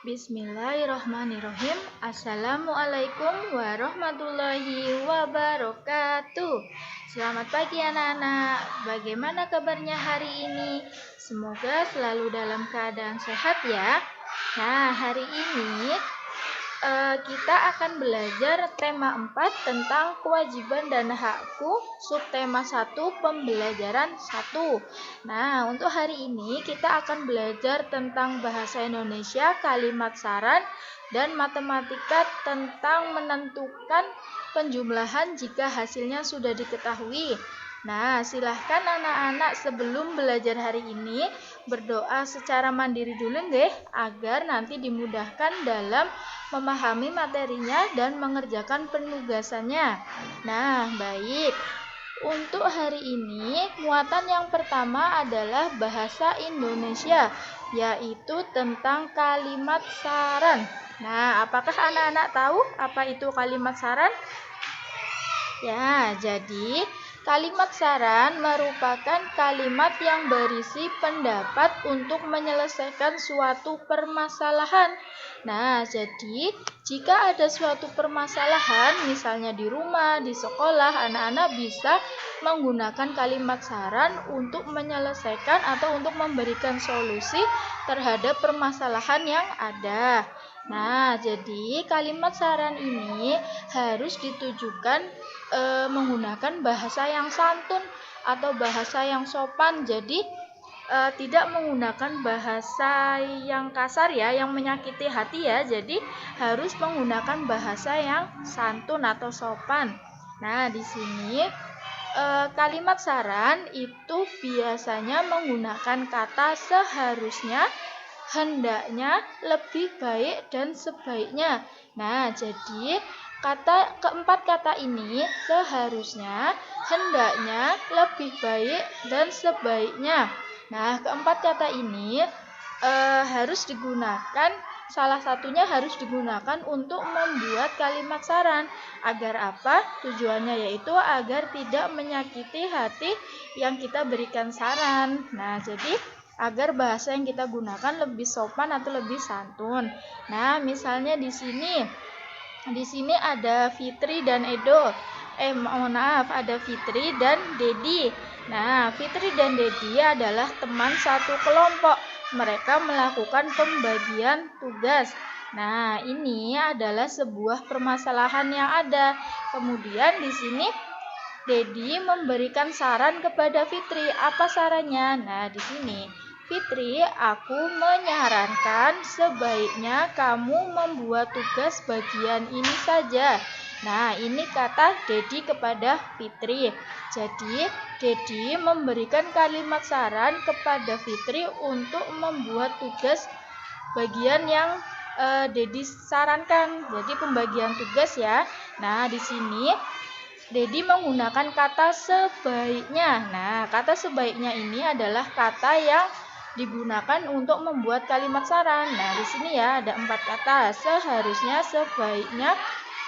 Bismillahirrahmanirrahim. Assalamualaikum warahmatullahi wabarakatuh. Selamat pagi anak-anak. Bagaimana kabarnya hari ini? Semoga selalu dalam keadaan sehat ya. Nah, hari ini kita akan belajar tema 4 tentang kewajiban dan hakku, subtema 1 pembelajaran 1. Nah, untuk hari ini kita akan belajar tentang bahasa Indonesia, kalimat saran, dan matematika tentang menentukan penjumlahan jika hasilnya sudah diketahui. Nah, silahkan anak-anak sebelum belajar hari ini berdoa secara mandiri dulu deh, agar nanti dimudahkan dalam memahami materinya dan mengerjakan penugasannya. Nah, baik. Untuk hari ini, muatan yang pertama adalah bahasa Indonesia, yaitu tentang kalimat saran. Nah, apakah anak-anak tahu apa itu kalimat saran? Ya, jadi kalimat saran merupakan kalimat yang berisi pendapat untuk menyelesaikan suatu permasalahan. Nah, jadi jika ada suatu permasalahan, misalnya di rumah, di sekolah, anak-anak bisa menggunakan kalimat saran untuk menyelesaikan atau untuk memberikan solusi terhadap permasalahan yang ada. Nah, jadi kalimat saran ini harus ditujukan menggunakan bahasa yang santun atau bahasa yang sopan. Jadi tidak menggunakan bahasa yang kasar ya, yang menyakiti hati ya. Jadi harus menggunakan bahasa yang santun atau sopan. Nah, di sini kalimat saran itu biasanya menggunakan kata seharusnya, hendaknya, lebih baik, dan sebaiknya. Nah, jadi keempat kata ini seharusnya, hendaknya, lebih baik, dan sebaiknya. Nah, keempat kata ini harus digunakan, salah satunya harus digunakan untuk membuat kalimat saran. Agar apa? Tujuannya yaitu agar tidak menyakiti hati yang kita berikan saran. Nah, jadi agar bahasa yang kita gunakan lebih sopan atau lebih santun. Nah, misalnya di sini ada Fitri dan Edo. Ada Fitri dan Dedi. Nah, Fitri dan Dedi adalah teman satu kelompok. Mereka melakukan pembagian tugas. Nah, ini adalah sebuah permasalahan yang ada. Kemudian di sini Dedi memberikan saran kepada Fitri. Apa sarannya? Nah, di sini Fitri, aku menyarankan sebaiknya kamu membuat tugas bagian ini saja. Nah, ini kata Dedi kepada Fitri. Jadi, Dedi memberikan kalimat saran kepada Fitri untuk membuat tugas bagian yang Dedi sarankan. Jadi, pembagian tugas ya. Nah, di sini Dedi menggunakan kata sebaiknya. Nah, kata sebaiknya ini adalah kata yang digunakan untuk membuat kalimat saran. Nah, di sini ya ada 4 kata: seharusnya, sebaiknya,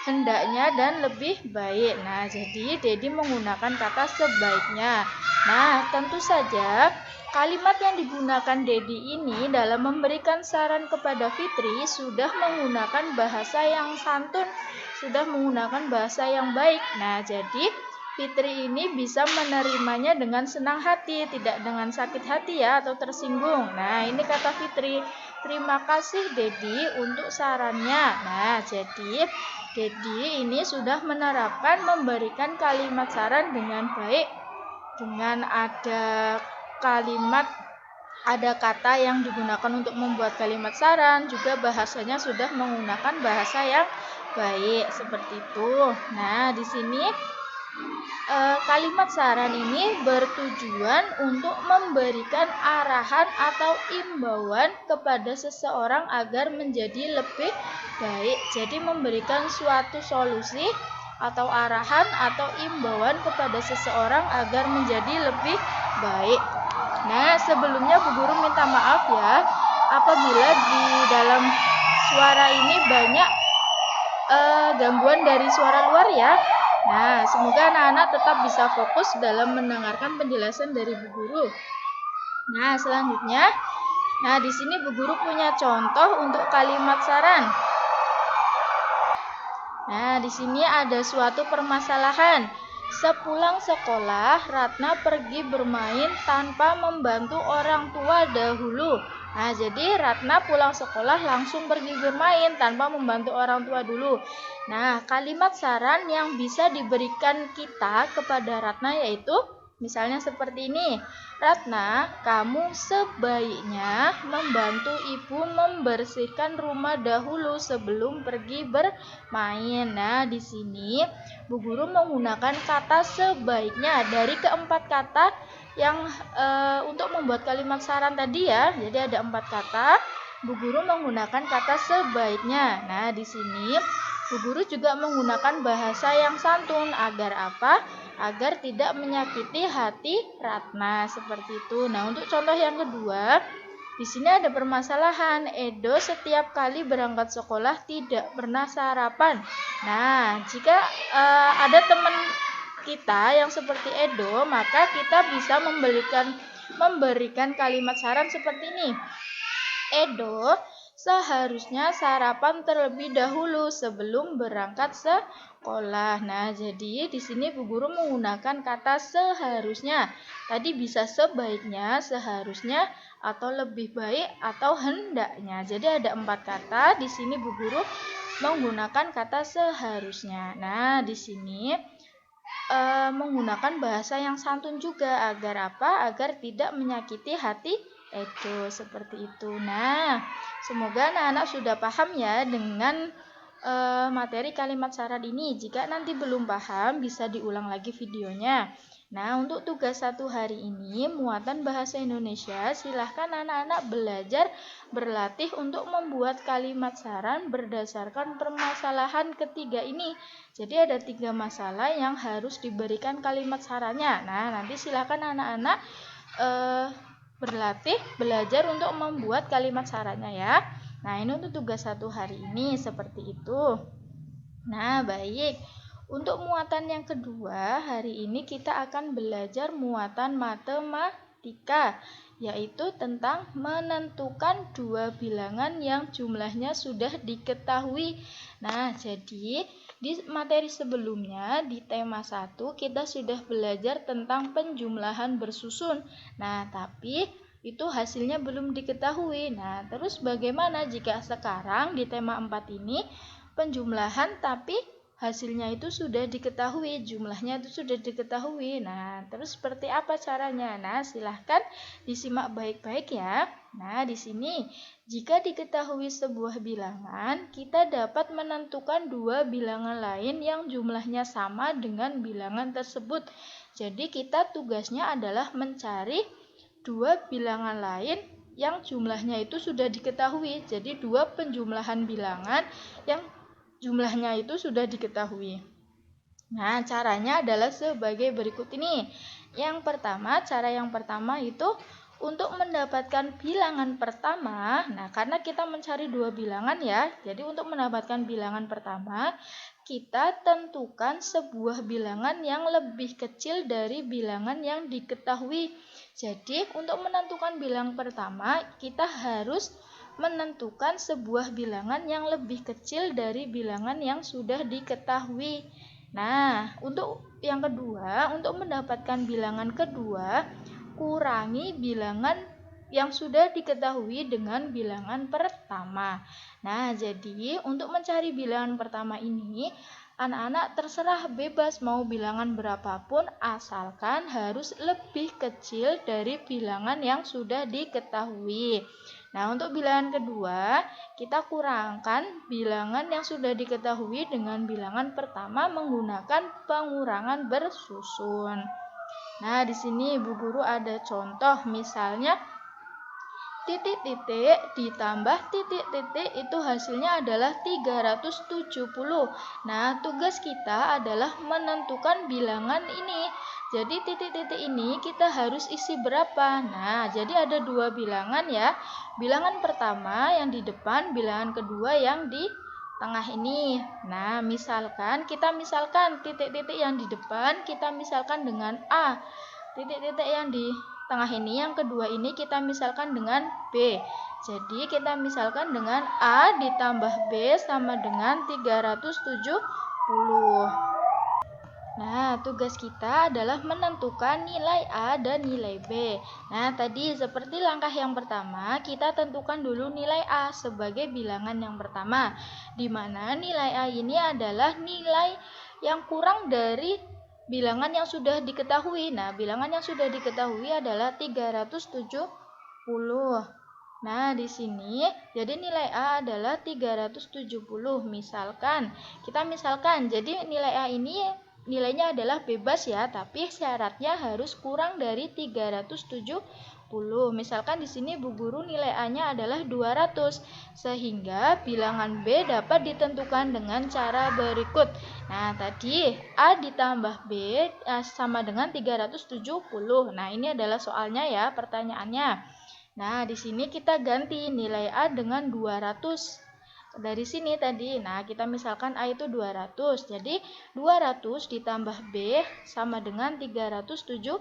hendaknya, dan lebih baik. Nah, jadi Dedi menggunakan kata sebaiknya. Nah, tentu saja kalimat yang digunakan Dedi ini dalam memberikan saran kepada Fitri sudah menggunakan bahasa yang santun, sudah menggunakan bahasa yang baik. Nah, jadi Fitri ini bisa menerimanya dengan senang hati, tidak dengan sakit hati ya, atau tersinggung. Nah, ini kata Fitri, terima kasih Dedi untuk sarannya. Nah, jadi Dedi ini sudah menerapkan memberikan kalimat saran dengan baik, dengan ada kata yang digunakan untuk membuat kalimat saran, juga bahasanya sudah menggunakan bahasa yang baik, seperti itu. Nah, di sini kalimat saran ini bertujuan untuk memberikan arahan atau imbauan kepada seseorang agar menjadi lebih baik. Jadi memberikan suatu solusi atau arahan atau imbauan kepada seseorang agar menjadi lebih baik. Nah, sebelumnya Bu Guru minta maaf ya apabila di dalam suara ini banyak gangguan dari suara luar ya. Nah, semoga anak-anak tetap bisa fokus dalam mendengarkan penjelasan dari Bu Guru. Nah, selanjutnya Nah, di sini Bu Guru punya contoh untuk kalimat saran. Nah, di sini ada suatu permasalahan. Sepulang sekolah, Ratna pergi bermain tanpa membantu orang tua dahulu. Nah, jadi Ratna pulang sekolah langsung pergi bermain tanpa membantu orang tua dulu. Nah, kalimat saran yang bisa diberikan kita kepada Ratna yaitu misalnya seperti ini. Ratna, kamu sebaiknya membantu ibu membersihkan rumah dahulu sebelum pergi bermain. Nah, di sini Bu Guru menggunakan kata sebaiknya dari keempat kata yang untuk membuat kalimat saran tadi ya. Jadi ada 4 kata. Bu Guru menggunakan kata sebaiknya. Nah, di sini Bu Guru juga menggunakan bahasa yang santun agar apa? Agar tidak menyakiti hati Ratna seperti itu. Nah, untuk contoh yang kedua, di sini ada permasalahan. Edo setiap kali berangkat sekolah tidak pernah sarapan. Nah, jika ada teman kita yang seperti Edo, maka kita bisa memberikan kalimat saran seperti ini. Edo seharusnya sarapan terlebih dahulu sebelum berangkat sekolah. Nah, jadi di sini Bu Guru menggunakan kata seharusnya. Tadi bisa sebaiknya, seharusnya, atau lebih baik, atau hendaknya. Jadi ada 4 kata. Di sini Bu Guru menggunakan kata seharusnya. Nah, di sini menggunakan bahasa yang santun juga agar apa? Agar tidak menyakiti hati Edo seperti itu. Nah, semoga anak-anak sudah paham ya dengan materi kalimat saran ini. Jika nanti belum paham, bisa diulang lagi videonya. Nah, untuk tugas 1 hari ini, muatan bahasa Indonesia, silahkan anak-anak belajar berlatih untuk membuat kalimat saran berdasarkan permasalahan ketiga ini. Jadi ada 3 masalah yang harus diberikan kalimat sarannya. Nah, nanti silahkan anak-anak berlatih, belajar untuk membuat kalimat sarannya ya. Nah, ini untuk tugas 1 hari ini seperti itu. Nah, baik. Untuk muatan yang kedua, hari ini kita akan belajar muatan matematika, yaitu tentang menentukan 2 bilangan yang jumlahnya sudah diketahui. Nah, jadi di materi sebelumnya, di tema 1, kita sudah belajar tentang penjumlahan bersusun. Nah, tapi itu hasilnya belum diketahui. Nah, terus bagaimana jika sekarang di tema 4 ini penjumlahan tapi hasilnya itu sudah diketahui, jumlahnya itu sudah diketahui. Nah, terus seperti apa caranya? Nah, silahkan disimak baik-baik ya. Nah, di sini jika diketahui sebuah bilangan, kita dapat menentukan 2 bilangan lain yang jumlahnya sama dengan bilangan tersebut. Jadi kita tugasnya adalah mencari 2 bilangan lain yang jumlahnya itu sudah diketahui. Jadi 2 penjumlahan bilangan yang jumlahnya itu sudah diketahui. Nah, caranya adalah sebagai berikut ini. Cara yang pertama itu untuk mendapatkan bilangan pertama. Nah, karena kita mencari 2 bilangan ya. Jadi untuk mendapatkan bilangan pertama, kita tentukan sebuah bilangan yang lebih kecil dari bilangan yang diketahui. Jadi, untuk menentukan bilangan pertama, kita harus menentukan sebuah bilangan yang lebih kecil dari bilangan yang sudah diketahui. Nah, untuk yang kedua, untuk mendapatkan bilangan kedua, kurangi bilangan yang sudah diketahui dengan bilangan pertama. Nah, jadi untuk mencari bilangan pertama ini, anak-anak terserah bebas mau bilangan berapapun asalkan harus lebih kecil dari bilangan yang sudah diketahui. Nah, untuk bilangan kedua, kita kurangkan bilangan yang sudah diketahui dengan bilangan pertama menggunakan pengurangan bersusun. Nah, di sini Bu Guru ada contoh, misalnya titik-titik ditambah titik-titik itu hasilnya adalah 370. Nah, tugas kita adalah menentukan bilangan ini. Jadi titik-titik ini kita harus isi berapa? Nah, jadi ada 2 bilangan ya. Bilangan pertama yang di depan, bilangan kedua yang di tengah ini. Nah, kita misalkan titik-titik yang di depan kita misalkan dengan A. Titik-titik yang di tengah ini, yang kedua ini kita misalkan dengan B. Jadi kita misalkan dengan A ditambah B sama dengan 370. Nah, tugas kita adalah menentukan nilai A dan nilai B. Nah, tadi seperti langkah yang pertama, kita tentukan dulu nilai A sebagai bilangan yang pertama, di mana nilai A ini adalah nilai yang kurang dari bilangan yang sudah diketahui. Nah, bilangan yang sudah diketahui adalah 370. Nah, di sini jadi nilai A adalah 370. Misalkan, jadi nilai A ini nilainya adalah bebas ya, tapi syaratnya harus kurang dari 370. Misalkan di sini Bu Guru nilai A-nya adalah 200, sehingga bilangan B dapat ditentukan dengan cara berikut. Nah, tadi A ditambah B sama dengan 370. Nah, ini adalah soalnya ya, pertanyaannya. Nah, di sini kita ganti nilai A dengan 200. Dari sini tadi, nah kita misalkan A itu 200, jadi 200 ditambah B sama dengan 370.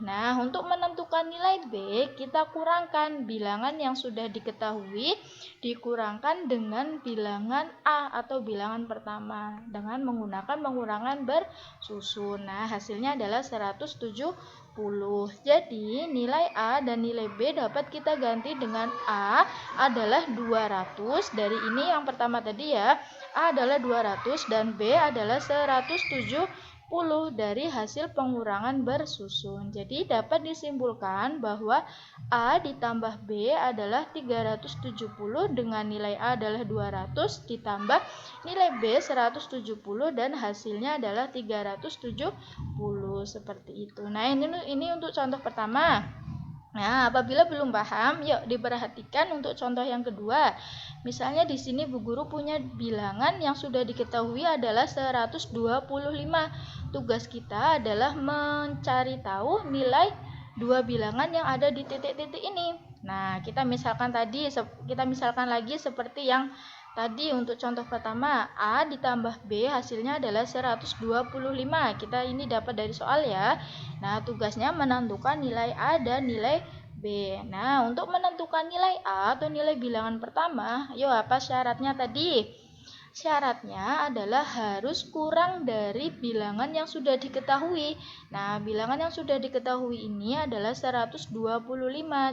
Nah, untuk menentukan nilai B, kita kurangkan bilangan yang sudah diketahui dikurangkan dengan bilangan A atau bilangan pertama dengan menggunakan pengurangan bersusun. Nah, hasilnya adalah 170. Jadi, nilai A dan nilai B dapat kita ganti dengan A adalah 200. Dari ini yang pertama tadi ya, A adalah 200 dan B adalah 170 dari hasil pengurangan bersusun. Jadi, dapat disimpulkan bahwa A ditambah B adalah 370 dengan nilai A adalah 200 ditambah nilai B 170 dan hasilnya adalah 370. Seperti itu. Nah, ini untuk contoh pertama. Nah, apabila belum paham, yuk diperhatikan untuk contoh yang kedua. Misalnya di sini Bu Guru punya bilangan yang sudah diketahui adalah 125. Tugas kita adalah mencari tahu nilai dua bilangan yang ada di titik-titik ini. Nah, kita misalkan lagi seperti yang tadi untuk contoh pertama, A ditambah B hasilnya adalah 125. Kita ini dapat dari soal ya. Nah, tugasnya menentukan nilai A dan nilai B. Nah, untuk menentukan nilai A atau nilai bilangan pertama, yuk apa syaratnya tadi? Syaratnya adalah harus kurang dari bilangan yang sudah diketahui. Nah, bilangan yang sudah diketahui ini adalah 125.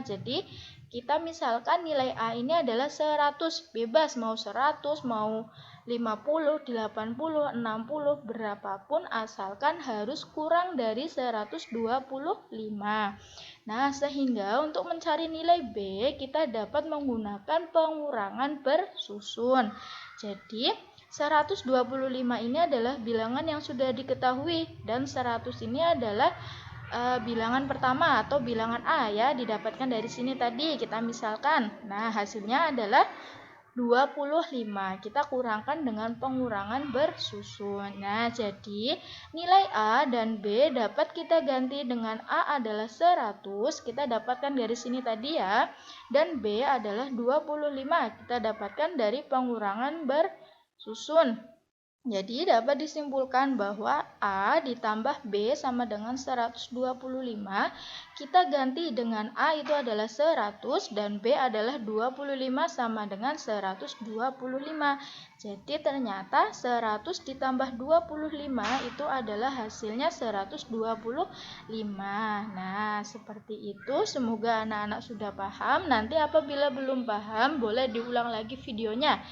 Jadi, kita misalkan nilai A ini adalah 100, bebas mau 100, mau 50, 80, 60, berapapun asalkan harus kurang dari 125. Nah, sehingga untuk mencari nilai B, kita dapat menggunakan pengurangan bersusun. Jadi, 125 ini adalah bilangan yang sudah diketahui dan 100 ini adalah bilangan pertama atau bilangan A ya, didapatkan dari sini tadi kita misalkan. Nah, hasilnya adalah 25. Kita kurangkan dengan pengurangan bersusun. Nah, jadi nilai A dan B dapat kita ganti dengan A adalah 100. Kita dapatkan dari sini tadi ya. Dan B adalah 25. Kita dapatkan dari pengurangan bersusun. Jadi dapat disimpulkan bahwa A ditambah B sama dengan 125. Kita ganti dengan A itu adalah 100 dan B adalah 25 sama dengan 125. Jadi ternyata 100 ditambah 25 itu adalah hasilnya 125. Nah, seperti itu. Semoga anak-anak sudah paham. Nanti apabila belum paham boleh diulang lagi videonya.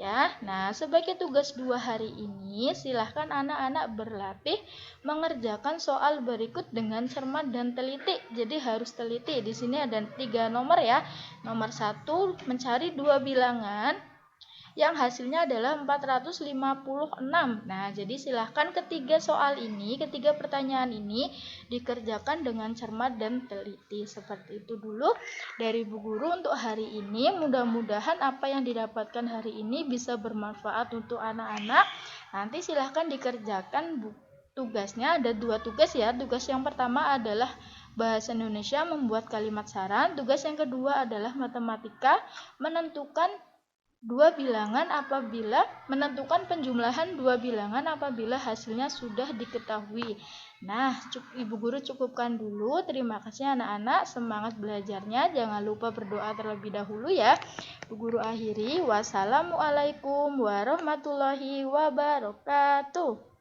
Ya, nah sebagai tugas 2 hari ini silahkan anak-anak berlatih mengerjakan soal berikut dengan cermat dan teliti. Jadi harus teliti. Di sini ada 3 nomor ya. Nomor 1 mencari 2 bilangan yang hasilnya adalah 456. Nah, jadi silahkan ketiga pertanyaan ini dikerjakan dengan cermat dan teliti. Seperti itu dulu dari Bu Guru untuk hari ini. Mudah-mudahan apa yang didapatkan hari ini bisa bermanfaat untuk anak-anak. Nanti silahkan dikerjakan tugasnya. Ada 2 tugas ya. Tugas yang pertama adalah Bahasa Indonesia membuat kalimat saran. Tugas yang kedua adalah matematika menentukan dua bilangan apabila menentukan penjumlahan dua bilangan apabila hasilnya sudah diketahui. Nah, Ibu Guru cukupkan dulu. Terima kasih anak-anak, semangat belajarnya. Jangan lupa berdoa terlebih dahulu ya. Ibu Guru akhiri. Wassalamualaikum warahmatullahi wabarakatuh.